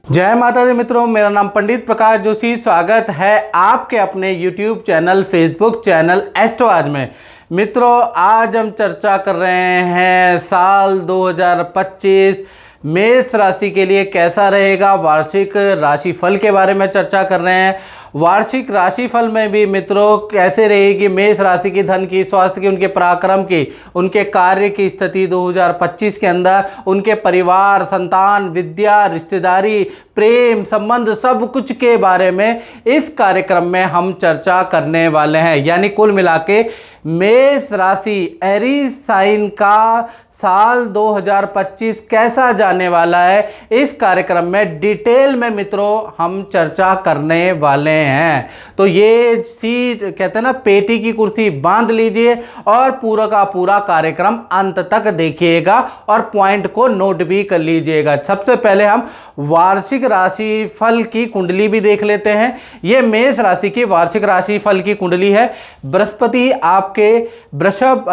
जय माता दी मित्रों, मेरा नाम पंडित प्रकाश जोशी। स्वागत है आपके अपने YouTube चैनल, फेसबुक चैनल एस्ट्रोआज में। मित्रों, आज हम चर्चा कर रहे हैं साल 2025 मेष राशि के लिए कैसा रहेगा। वार्षिक राशिफल के बारे में चर्चा कर रहे हैं। वार्षिक राशिफल में भी मित्रों कैसे रहेगी मेष राशि की, धन की, स्वास्थ्य की, उनके पराक्रम की, उनके कार्य की स्थिति 2025 के अंदर, उनके परिवार, संतान, विद्या, रिश्तेदारी, प्रेम संबंध, सब कुछ के बारे में इस कार्यक्रम में हम चर्चा करने वाले हैं। यानी कुल मिला के मेष राशि एरीज साइन का साल 2025 कैसा जाने वाला है, इस कार्यक्रम में डिटेल में मित्रों हम चर्चा करने वाले हैं। तो ये सीट कहते हैं ना, पेटी की कुर्सी बांध लीजिए और पूरा का पूरा कार्यक्रम अंत तक देखिएगा और पॉइंट को नोट भी कर लीजिएगा। सबसे पहले हम वार्षिक राशि फल की कुंडली भी देख लेते हैं। ये मेष राशि की वार्षिक राशि फल की कुंडली है। बृहस्पति आपके वृषभ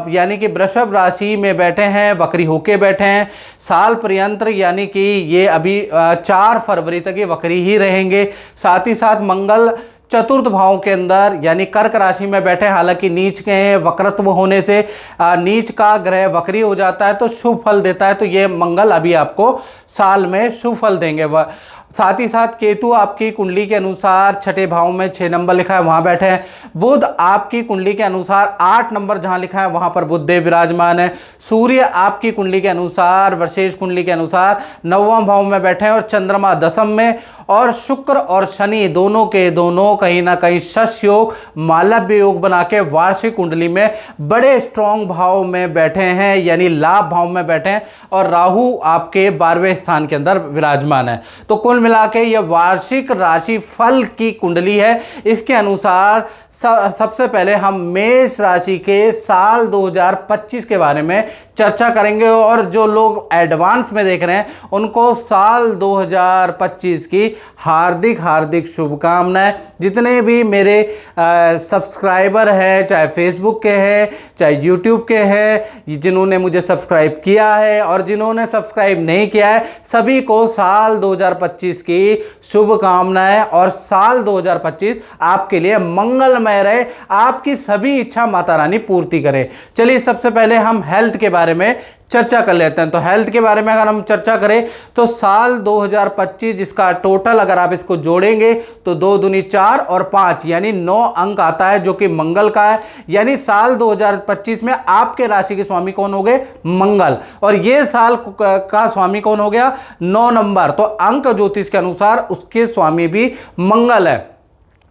यानी कि वृषभ राशि में बैठे हैं, वक्री होके बैठे हैं साल पर्यंत, यानी कि ये अभी 4 फरवरी तक ये वक्री ही रहेंगे। साथ ही साथ मंगल चतुर्थ भाव के अंदर यानी कर्क राशि में बैठे, हालांकि नीच के हैं, वक्रत्व होने से नीच का ग्रह वक्री हो जाता है तो शुभ फल देता है। तो ये मंगल अभी आपको साल में शुभ फल देंगे। साथ ही साथ केतु आपकी कुंडली के अनुसार छठे भाव में 6 नंबर लिखा है, वहां बैठे हैं। बुध आपकी कुंडली के अनुसार 8 नंबर जहां लिखा है वहां पर बुध देव विराजमान है। सूर्य आपकी कुंडली के अनुसार, विशेष कुंडली के अनुसार 9वां भाव में बैठे हैं और चंद्रमा 10वीं में। और शुक्र और शनि दोनों के दोनों कहीं ना कहीं शश योग, मालव्य योग बना के वार्षिक कुंडली में बड़े स्ट्रॉन्ग भाव में बैठे हैं, यानी लाभ भाव में बैठे हैं। और राहु आपके 12वें स्थान के अंदर विराजमान है। तो कुल मिला के यह वार्षिक राशि फल की कुंडली है। इसके अनुसार सबसे पहले हम मेष राशि के साल 2025 के बारे में चर्चा करेंगे। और जो लोग एडवांस में देख रहे हैं उनको साल 2025 की हार्दिक हार्दिक शुभकामनाएं। जितने भी मेरे सब्सक्राइबर हैं, चाहे फेसबुक के हैं, चाहे यूट्यूब के हैं, जिन्होंने मुझे सब्सक्राइब किया है और जिन्होंने सब्सक्राइब नहीं किया है, सभी को साल 2025 की शुभकामनाएं। और साल 2025 आपके लिए मंगलमय रहे, आपकी सभी इच्छा माता रानी पूर्ति करे। चलिए सबसे पहले हम हेल्थ के बारे में चर्चा कर लेते हैं। तो हेल्थ के बारे में अगर हम चर्चा करें तो साल 2025 जिसका टोटल अगर आप इसको जोड़ेंगे तो 2 दूनी 4 और 5 यानी 9 अंक आता है, जो कि मंगल का है। यानी साल 2025 में आपके राशि के स्वामी कौन हो गए? मंगल। और ये साल का स्वामी कौन हो गया? 9 नंबर। तो अंक ज्योतिष के अनुसार उसके स्वामी भी मंगल है।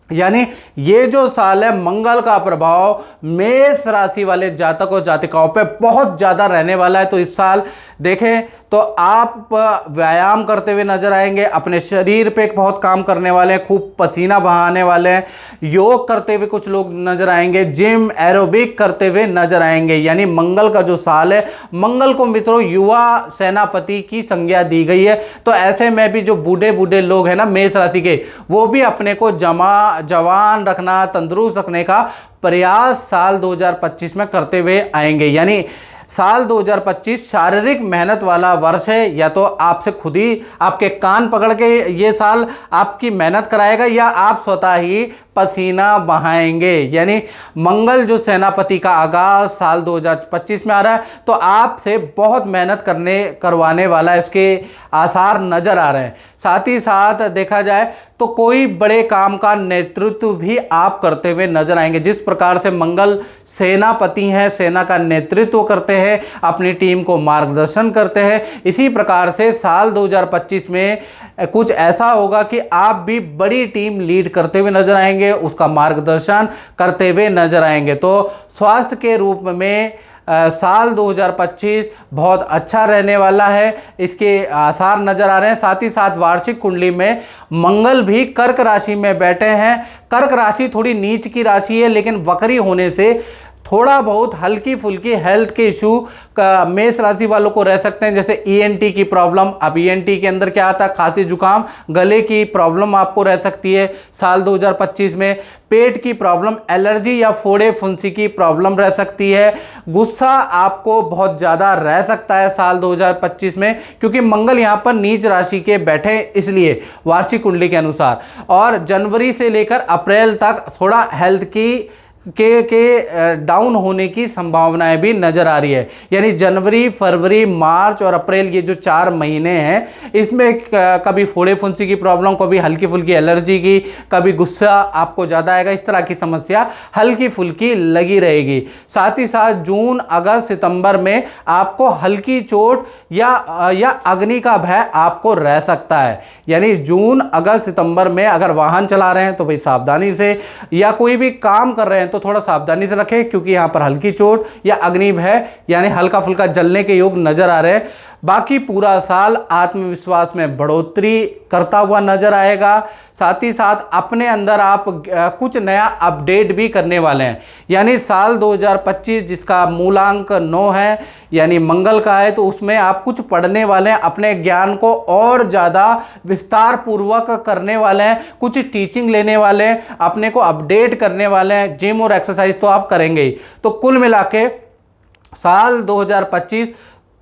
यानी ये जो साल है, मंगल का प्रभाव मेष राशि वाले जातक और जातिकाओं पे बहुत ज़्यादा रहने वाला है। तो इस साल देखें तो आप व्यायाम करते हुए नजर आएंगे, अपने शरीर पे बहुत काम करने वाले हैं, खूब पसीना बहाने वाले हैं, योग करते हुए कुछ लोग नजर आएंगे, जिम एरोबिक करते हुए नजर आएंगे। यानी मंगल का जो साल है, मंगल को मित्रों युवा सेनापति की संज्ञा दी गई है। तो ऐसे में भी जो बूढ़े बूढ़े लोग हैं ना मेष राशि के, वो भी अपने को जवान रखना, तंदुरुस्त रखने का प्रयास साल 2025 में करते हुए आएंगे। यानी साल 2025 शारीरिक मेहनत वाला वर्ष है। या तो आपसे खुद ही आपके कान पकड़ के ये साल आपकी मेहनत कराएगा, या आप स्वतः ही पसीना बहाएंगे। यानी मंगल जो सेनापति का आगाज साल 2025 में आ रहा है, तो आपसे बहुत मेहनत करवाने वाला है, इसके आसार नजर आ रहे हैं। साथ ही साथ देखा जाए तो कोई बड़े काम का नेतृत्व भी आप करते हुए नजर आएंगे। जिस प्रकार से मंगल सेनापति हैं, सेना का नेतृत्व करते हैं, अपनी टीम को मार्गदर्शन करते हैं, इसी प्रकार से साल 2025 में कुछ ऐसा होगा कि आप भी बड़ी टीम लीड करते हुए नजर आएंगे, उसका मार्गदर्शन करते हुए नजर आएंगे। तो स्वास्थ्य के रूप में साल 2025 बहुत अच्छा रहने वाला है, इसके आसार नजर आ रहे हैं। साथ ही साथ वार्षिक कुंडली में मंगल भी कर्क राशि में बैठे हैं। कर्क राशि थोड़ी नीच की राशि है, लेकिन वक्री होने से थोड़ा बहुत हल्की फुल्की हेल्थ के इशू का मेष राशि वालों को रह सकते हैं, जैसे ईएनटी की प्रॉब्लम। अब ईएनटी के अंदर क्या आता है, खांसी जुकाम, गले की प्रॉब्लम आपको रह सकती है साल 2025 में। पेट की प्रॉब्लम, एलर्जी या फोड़े फुंसी की प्रॉब्लम रह सकती है। गुस्सा आपको बहुत ज़्यादा रह सकता है साल 2025 में, क्योंकि मंगल यहाँ पर नीच राशि के बैठे हैं, इसलिए वार्षिक कुंडली के अनुसार। और जनवरी से लेकर अप्रैल तक थोड़ा हेल्थ की डाउन होने की संभावनाएं भी नजर आ रही है। यानी जनवरी, फरवरी, मार्च और अप्रैल, ये जो 4 महीने हैं, इसमें कभी फोड़े फुंसी की प्रॉब्लम, कभी हल्की फुल्की एलर्जी की, कभी गुस्सा आपको ज़्यादा आएगा, इस तरह की समस्या हल्की फुल्की लगी रहेगी। साथ ही साथ जून, अगस्त, सितंबर में आपको हल्की चोट या अग्नि का भय आपको रह सकता है। यानी जून, अगस्त, सितंबर में अगर वाहन चला रहे हैं तो भाई सावधानी से, या कोई भी काम कर रहे हैं तो थोड़ा सावधानी से रखें, क्योंकि यहां पर हल्की चोट या अग्नि भय यानी हल्का फुल्का जलने के योग नजर आ रहे हैं। बाकी पूरा साल आत्मविश्वास में बढ़ोतरी करता हुआ नजर आएगा। साथ ही साथ अपने अंदर आप कुछ नया अपडेट भी करने वाले हैं। यानी साल 2025 जिसका मूलांक 9 है, यानी मंगल का है, तो उसमें आप कुछ पढ़ने वाले हैं, अपने ज्ञान को और ज़्यादा विस्तार पूर्वक करने वाले हैं, कुछ टीचिंग लेने वाले हैं, अपने को अपडेट करने वाले हैं। जिम और एक्सरसाइज तो आप करेंगे ही। तो कुल मिला के साल 2025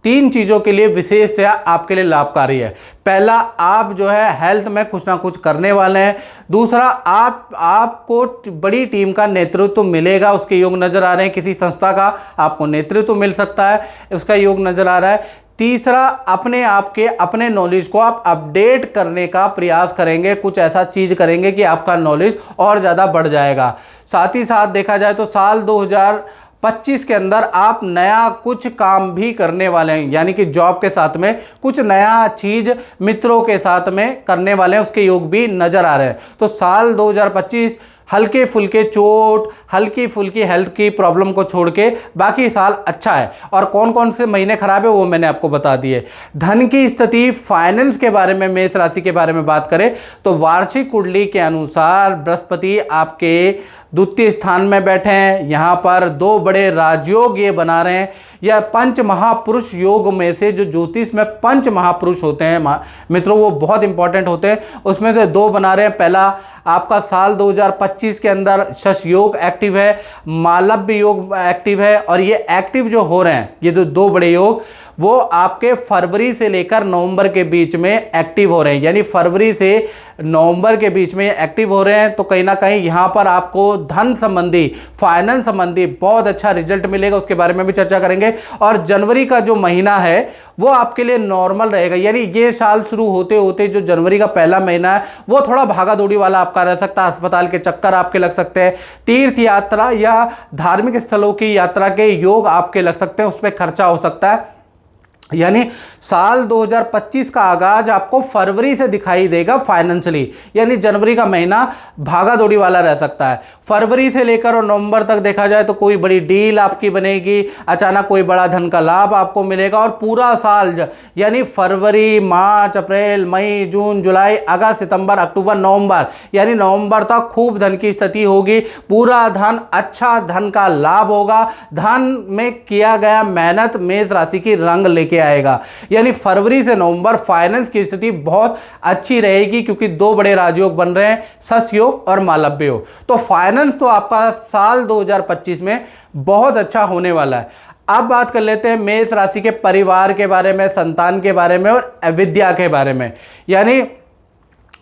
3 चीज़ों के लिए विशेष या आपके लिए लाभकारी है। पहला, आप जो है हेल्थ में कुछ ना कुछ करने वाले हैं। दूसरा, आपको बड़ी टीम का नेतृत्व मिलेगा, उसके योग नज़र आ रहे हैं। किसी संस्था का आपको नेतृत्व मिल सकता है, उसका योग नज़र आ रहा है। तीसरा, अपने आप के अपने नॉलेज को आप अपडेट करने का प्रयास करेंगे, कुछ ऐसा चीज़ करेंगे कि आपका नॉलेज और ज़्यादा बढ़ जाएगा। साथ ही साथ देखा जाए तो साल 2025 के अंदर आप नया कुछ काम भी करने वाले हैं, यानी कि जॉब के साथ में कुछ नया चीज मित्रों के साथ में करने वाले हैं, उसके योग भी नजर आ रहे हैं। तो साल 2025 हल्के फुल्के चोट, हल्की फुल्की हेल्थ की प्रॉब्लम को छोड़ के बाकी साल अच्छा है। और कौन कौन से महीने खराब है वो मैंने आपको बता दिए। धन की स्थिति, फाइनेंस के बारे में, मेष राशि के बारे में बात करें तो वार्षिक कुंडली के अनुसार बृहस्पति आपके द्वितीय स्थान में बैठे हैं। यहाँ पर 2 बड़े राजयोग ये बना रहे हैं। यह पंच महापुरुष योग में से, जो ज्योतिष में पंच महापुरुष होते हैं मित्रों, वो बहुत इंपॉर्टेंट होते हैं, उसमें से 2 बना रहे हैं। पहला, आपका साल 2025 के अंदर शश योग एक्टिव है, मालव्य योग एक्टिव है। और ये एक्टिव जो हो रहे हैं, ये जो 2 बड़े योग, वो आपके फरवरी से लेकर नवंबर के बीच में एक्टिव हो रहे हैं। यानी फरवरी से नवंबर के बीच में एक्टिव हो रहे हैं। तो कहीं ना कहीं यहाँ पर आपको धन संबंधी, फाइनेंस संबंधी बहुत अच्छा रिजल्ट मिलेगा, उसके बारे में भी चर्चा करेंगे। और जनवरी का जो महीना है वो आपके लिए नॉर्मल रहेगा। यानी ये साल शुरू होते होते जो जनवरी का पहला महीना है वो थोड़ा भागा दौड़ी वाला आपका रह सकता है, अस्पताल के चक्कर आपके लग सकते हैं, तीर्थ यात्रा या धार्मिक स्थलों की यात्रा के योग आपके लग सकते हैं, उसमें खर्चा हो सकता है। यानी साल 2025 का आगाज आपको फरवरी से दिखाई देगा फाइनेंशियली। यानी जनवरी का महीना भागा दौड़ी वाला रह सकता है। फरवरी से लेकर और नवंबर तक देखा जाए तो कोई बड़ी डील आपकी बनेगी, अचानक कोई बड़ा धन का लाभ आपको मिलेगा। और पूरा साल यानी फरवरी, मार्च, अप्रैल, मई, जून, जुलाई, अगस्त, सितंबर, अक्टूबर, नवंबर, यानी नवंबर तक खूब धन की स्थिति होगी। पूरा धन, अच्छा धन का लाभ होगा। धन में किया गया मेहनत मेष राशि की रंग लेके आएगा। यानी फरवरी से नवंबर फाइनेंस की स्थिति बहुत अच्छी रहेगी, क्योंकि 2 बड़े राजयोग बन रहे हैं, शश योग और मालव्य योग। तो फाइनेंस तो आपका साल 2025 में बहुत अच्छा होने वाला है। अब बात कर लेते हैं मेष राशि के परिवार के बारे में, संतान के बारे में और विद्या के बारे में। यानी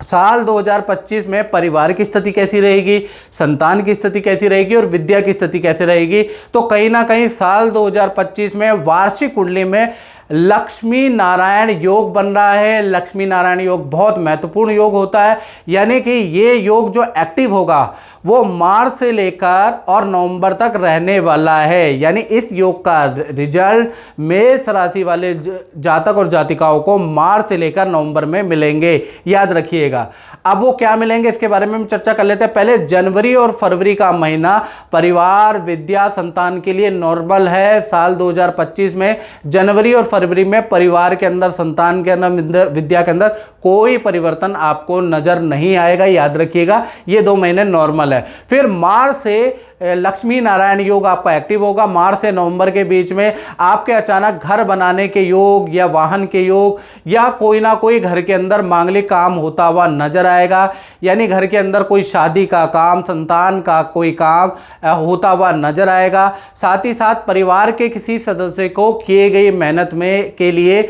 साल 2025 में परिवार की स्थिति कैसी रहेगी, संतान की स्थिति कैसी रहेगी और विद्या की स्थिति कैसी रहेगी। तो कहीं ना कहीं साल 2025 में वार्षिक कुंडली में लक्ष्मी नारायण योग बन रहा है। लक्ष्मी नारायण योग बहुत महत्वपूर्ण योग होता है। यानी कि ये योग जो एक्टिव होगा वो मार्च से लेकर और नवंबर तक रहने वाला है। यानी इस योग का रिजल्ट मेष राशि वाले जातक और जातिकाओं को मार्च से लेकर नवंबर में मिलेंगे, याद रखिएगा। अब वो क्या मिलेंगे इसके बारे में हम चर्चा कर लेते हैं। पहले जनवरी और फरवरी का महीना परिवार, विद्या, संतान के लिए नॉर्मल है। साल 2025 में जनवरी और फरवरी फरवरी में परिवार के अंदर, संतान के अंदर, विद्या के अंदर कोई परिवर्तन आपको नजर नहीं आएगा, याद रखिएगा। ये 2 महीने नॉर्मल है। फिर मार्च से लक्ष्मी नारायण योग आपका एक्टिव होगा। मार्च से नवंबर के बीच में आपके अचानक घर बनाने के योग या वाहन के योग या कोई ना कोई घर के अंदर मांगलिक काम होता हुआ नजर आएगा, यानी घर के अंदर कोई शादी का काम, संतान का कोई काम होता हुआ नजर आएगा। साथ ही साथ परिवार के किसी सदस्य को किए गई मेहनत में के लिए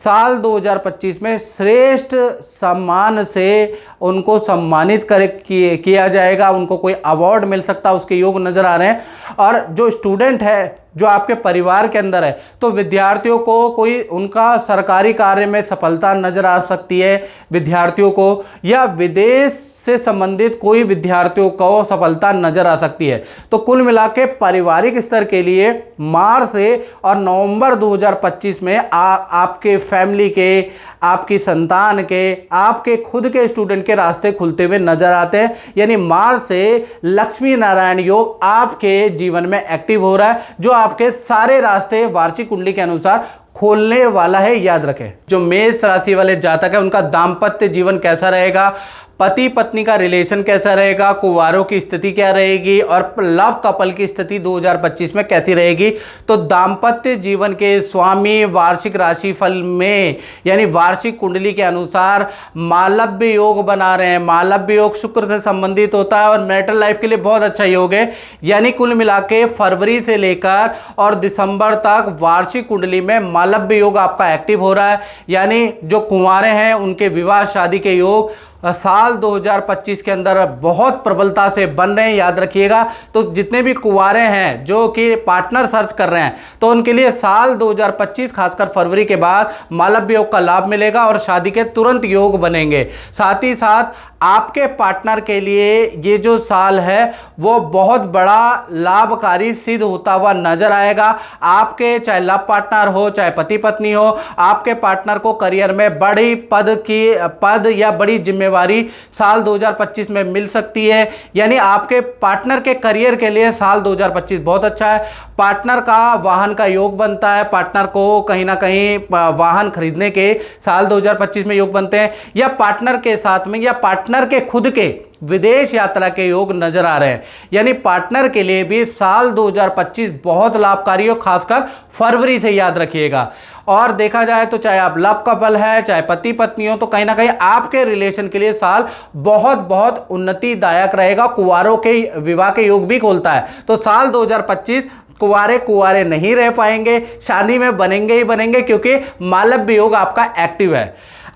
साल 2025 में श्रेष्ठ सम्मान से उनको सम्मानित किया जाएगा, उनको कोई अवार्ड मिल सकता है, उसके योग नज़र आ रहे हैं। और जो स्टूडेंट है जो आपके परिवार के अंदर है, तो विद्यार्थियों को कोई उनका सरकारी कार्य में सफलता नज़र आ सकती है विद्यार्थियों को, या विदेश से संबंधित कोई विद्यार्थियों को सफलता नज़र आ सकती है। तो कुल मिला के पारिवारिक स्तर के लिए मार्च से और नवंबर 2025 में आपके फैमिली के, आपकी संतान के, आपके खुद के स्टूडेंट के रास्ते खुलते हुए नजर आते हैं। यानी मार्च से लक्ष्मी नारायण योग आपके जीवन में एक्टिव हो रहा है, जो आपके सारे रास्ते वार्षिक कुंडली के अनुसार खोलने वाला है, याद रखें। जो मेष राशि वाले जातक है उनका दाम्पत्य जीवन कैसा रहेगा, पति पत्नी का रिलेशन कैसा रहेगा, कुंवारों की स्थिति क्या रहेगी और लव कपल की स्थिति 2025 में कैसी रहेगी। तो दाम्पत्य जीवन के स्वामी वार्षिक राशिफल में यानी वार्षिक कुंडली के अनुसार मालव्य योग बना रहे हैं। मालव्य योग शुक्र से संबंधित होता है और मैरिटल लाइफ के लिए बहुत अच्छा योग है। यानी कुल मिला के फरवरी से लेकर और दिसंबर तक वार्षिक कुंडली में मालव्य योग आपका एक्टिव हो रहा है। यानी जो कुंवारे हैं उनके विवाह शादी के योग साल 2025 के अंदर बहुत प्रबलता से बन रहे हैं, याद रखिएगा। तो जितने भी कुंवारे हैं जो कि पार्टनर सर्च कर रहे हैं, तो उनके लिए साल 2025 खासकर फरवरी के बाद मालव्य योग का लाभ मिलेगा और शादी के तुरंत योग बनेंगे। साथ ही साथ आपके पार्टनर के लिए ये जो साल है वो बहुत बड़ा लाभकारी सिद्ध होता हुआ नजर आएगा। आपके चाहे लव पार्टनर हो चाहे पति पत्नी हो, आपके पार्टनर को करियर में बड़ी पद या बड़ी जिम्मेवारी साल 2025 में मिल सकती है। यानी आपके पार्टनर के करियर के लिए साल 2025 बहुत अच्छा है। पार्टनर का वाहन का योग बनता है, पार्टनर को कहीं ना कहीं वाहन खरीदने के साल 2025 में योग बनते हैं, या पार्टनर के साथ में या पार्टनर के खुद के विदेश यात्रा के योग नजर आ रहे हैं। यानी पार्टनर के लिए भी साल 2025 बहुत लाभकारी हो, खासकर फरवरी से, याद रखिएगा। और देखा जाए तो चाहे आप लव कपल है चाहे पति पत्नी हो, तो कहीं ना कहीं आपके रिलेशन के लिए साल बहुत बहुत उन्नतिदायक रहेगा। कुंवारों के विवाह के योग भी खोलता है। तो साल 2025 कुंवारे नहीं रह पाएंगे, शादी में बनेंगे ही बनेंगे, क्योंकि मालव्य योग आपका एक्टिव है।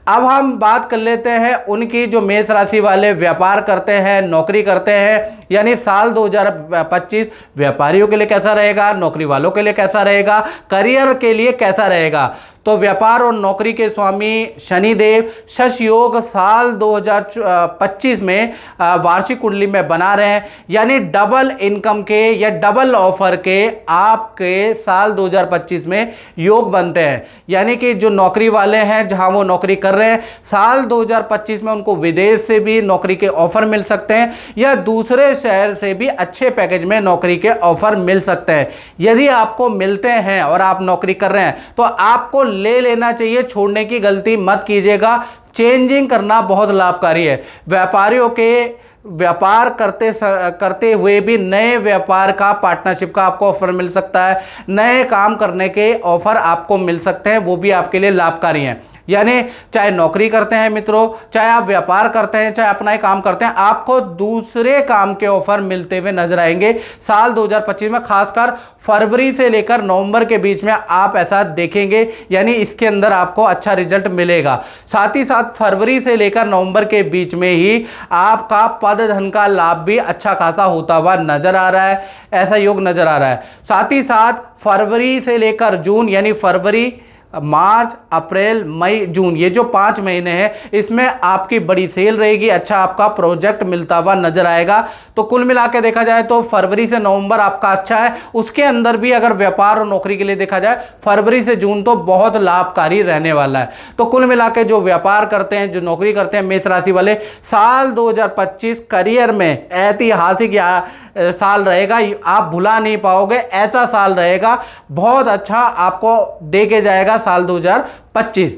अब हम बात कर लेते हैं उनकी जो मेष राशि वाले व्यापार करते हैं, नौकरी करते हैं। यानी साल 2025 व्यापारियों के लिए कैसा रहेगा, नौकरी वालों के लिए कैसा रहेगा, करियर के लिए कैसा रहेगा। तो व्यापार और नौकरी के स्वामी शनिदेव शश योग साल 2025 में वार्षिक कुंडली में बना रहे हैं। यानी डबल इनकम के या डबल ऑफर के आपके साल 2025 में योग बनते हैं। यानी कि जो नौकरी वाले हैं जहां वो नौकरी कर रहे हैं, साल 2025 में उनको विदेश से भी नौकरी के ऑफर मिल सकते हैं या दूसरे शहर से भी अच्छे पैकेज में नौकरी के ऑफर मिल सकते हैं। यदि आपको मिलते हैं और आप नौकरी कर रहे हैं तो आपको ले लेना चाहिए, छोड़ने की गलती मत कीजिएगा। चेंजिंग करना बहुत लाभकारी है। व्यापारियों के व्यापार करते हुए भी नए व्यापार का पार्टनरशिप का आपको ऑफर मिल सकता है, नए काम करने के ऑफर आपको मिल सकते हैं, वो भी आपके लिए लाभकारी हैं। यानी चाहे नौकरी करते हैं मित्रों, चाहे आप व्यापार करते हैं, चाहे अपना ही काम करते हैं, आपको दूसरे काम के ऑफर मिलते हुए नजर आएंगे साल 2025 में। खासकर फरवरी से लेकर नवंबर के बीच में आप ऐसा देखेंगे, यानी इसके अंदर आपको अच्छा रिजल्ट मिलेगा। साथ ही साथ फरवरी से लेकर नवंबर के बीच में ही आपका पद धन का लाभ भी अच्छा खासा होता हुआ नजर आ रहा है, ऐसा योग नजर आ रहा है। साथ ही साथ फरवरी से लेकर जून, यानी फरवरी, मार्च, अप्रैल, मई, जून, ये जो 5 महीने हैं, इसमें आपकी बड़ी सेल रहेगी, अच्छा आपका प्रोजेक्ट मिलता हुआ नजर आएगा। तो कुल मिला के देखा जाए तो फरवरी से नवंबर आपका अच्छा है। उसके अंदर भी अगर व्यापार और नौकरी के लिए देखा जाए, फरवरी से जून तो बहुत लाभकारी रहने वाला है। तो कुल मिला के जो व्यापार करते हैं, जो नौकरी करते हैं मेष राशि वाले, साल 2025 करियर में ऐतिहासिक या साल रहेगा, आप भुला नहीं पाओगे, ऐसा साल रहेगा, बहुत अच्छा आपको दे के जाएगा साल 2025।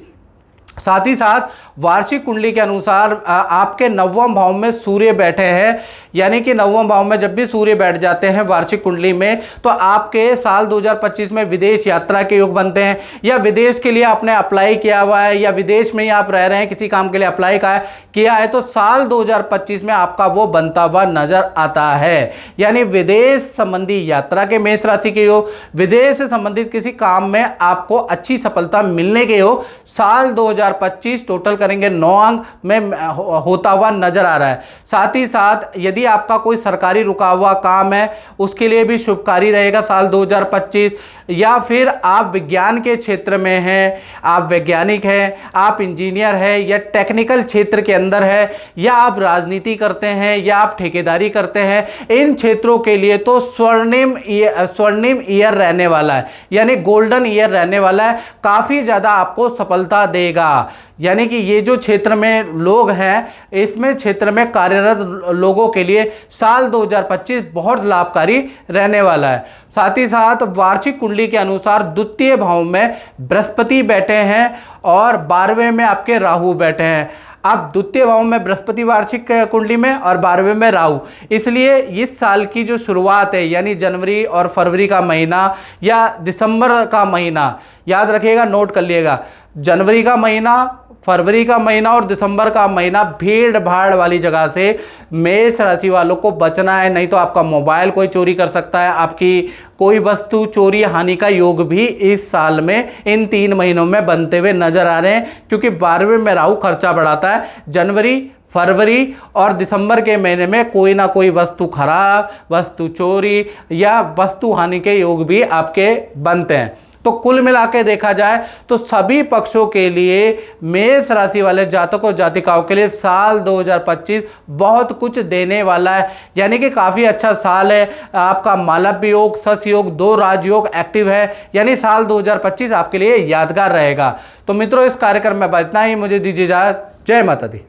साथ ही साथ वार्षिक कुंडली के अनुसार आपके नवम भाव में सूर्य बैठे हैं, यानी कि नवम भाव में जब भी सूर्य बैठ जाते हैं वार्षिक कुंडली में, तो आपके साल 2025 में विदेश यात्रा के योग बनते हैं, या विदेश के लिए आपने अप्लाई किया हुआ है या विदेश में ही आप रह रहे हैं, किसी काम के लिए अप्लाई किया है, तो साल 2025 में आपका वो बनता हुआ नजर आता है। यानी विदेश संबंधी यात्रा के मेष राशि के योग, विदेश से संबंधित किसी काम में आपको अच्छी सफलता मिलने के योग साल 2025 टोटल करेंगे 9 अंक में होता हुआ नजर आ रहा है। साथ ही साथ यदि आपका कोई सरकारी रुका हुआ काम है उसके लिए भी शुभकारी रहेगा साल 2025, या फिर आप विज्ञान के क्षेत्र में हैं, आप वैज्ञानिक हैं, आप इंजीनियर हैं, या टेक्निकल क्षेत्र के अंदर है, या आप राजनीति करते हैं, या आप ठेकेदारी करते हैं, इन क्षेत्रों के लिए तो स्वर्णिम ईयर रहने वाला है, यानी गोल्डन ईयर रहने वाला है, काफ़ी ज़्यादा आपको सफलता देगा। यानी कि ये जो क्षेत्र में लोग हैं, इसमें क्षेत्र में कार्यरत लोगों के लिए साल 2025 बहुत लाभकारी रहने वाला है। साथ ही साथ वार्षिक कुंडली के अनुसार द्वितीय भाव में बृहस्पति बैठे हैं और 12वें में आपके राहु बैठे हैं। अब द्वितीय भाव में बृहस्पति वार्षिक कुंडली में और 12वें में राहु, इसलिए इस साल की जो शुरुआत है यानी जनवरी और फरवरी का महीना या दिसंबर का महीना, याद रखिएगा, नोट कर लिएगा, जनवरी का महीना, फरवरी का महीना और दिसंबर का महीना भीड़ भाड़ वाली जगह से मेष राशि वालों को बचना है, नहीं तो आपका मोबाइल कोई चोरी कर सकता है, आपकी कोई वस्तु चोरी हानि का योग भी इस साल में इन 3 महीनों में बनते हुए नजर आ रहे हैं, क्योंकि 12वें में राहु खर्चा बढ़ाता है। जनवरी, फरवरी और दिसंबर के महीने में कोई ना कोई वस्तु खराब, वस्तु चोरी या वस्तु हानि के योग भी आपके बनते हैं। तो कुल मिला के देखा जाए तो सभी पक्षों के लिए मेष राशि वाले जातकों जातिकाओं के लिए साल 2025 बहुत कुछ देने वाला है, यानी कि काफ़ी अच्छा साल है। आपका मालव्य योग, शश योग, 2 राजयोग एक्टिव है, यानी साल 2025 आपके लिए यादगार रहेगा। तो मित्रों, इस कार्यक्रम में इतना ही, मुझे दीजिए इजाजत। जय माता दी।